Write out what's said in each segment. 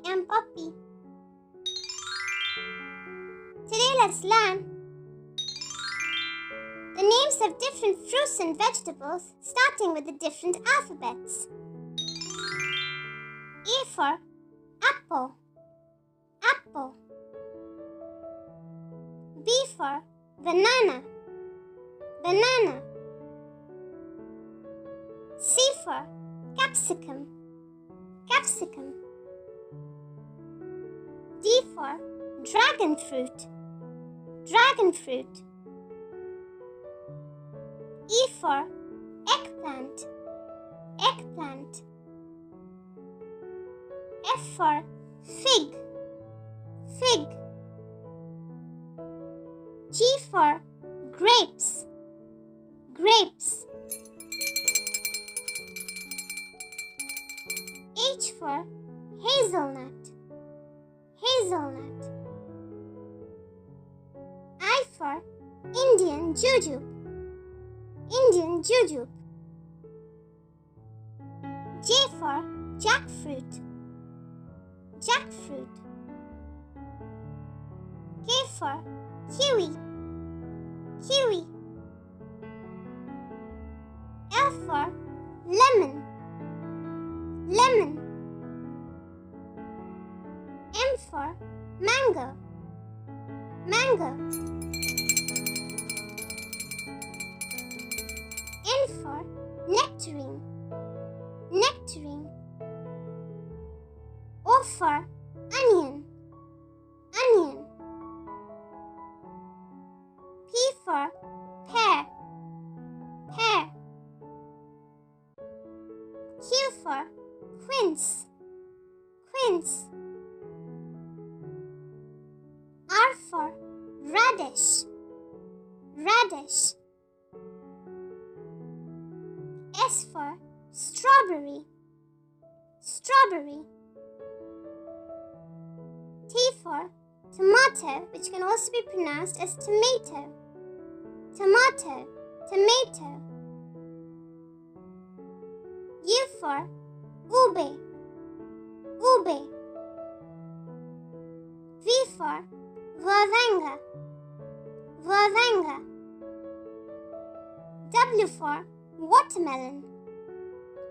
am Poppy. Today let's learn the names of different fruits and vegetables, starting with the different alphabets. A for apple, apple. B for banana, banana. C for capsicum, capsicum. D for dragon fruit, dragon fruit. E for eggplant, eggplant. F for fig, fig. G for grapes, grapes. H for hazelnut, hazelnut. I for Indian jujube, Indian jujube. J for jackfruit, jackfruit. K for kiwi, kiwi. L for lemon, lemon. M for mango, mango. N for nectarine, nectarine. O for onion, onion. P for pear, pear. Q for quince, quince. R for radish, radish. S for strawberry, strawberry. T for tomato, which can also be pronounced as tomato, tomato, tomato. U for ube, ube. V for vervanga, vervanga. W for watermelon,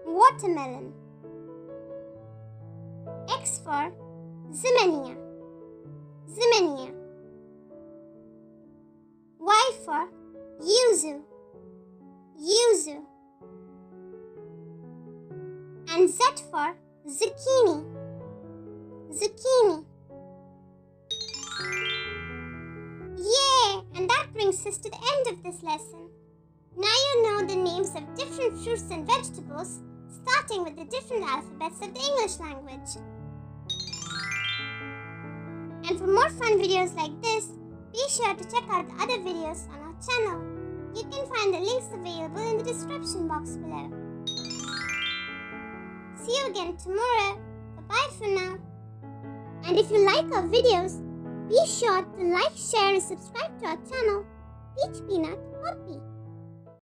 watermelon. X for zinnia, zinnia. Y for yuzu, yuzu. And Z for zucchini, zucchini. Yay! And that brings us to the end of this lesson. Now you know the names of different fruits and vegetables, starting with the different alphabets of the English language. And for more fun videos like this, be sure to check out the other videos on our channel. You can find the links available in the description box below. See you again tomorrow. Bye-bye for now. And if you like our videos, be sure to like, share and subscribe to our channel, Peach Peanut Poppy.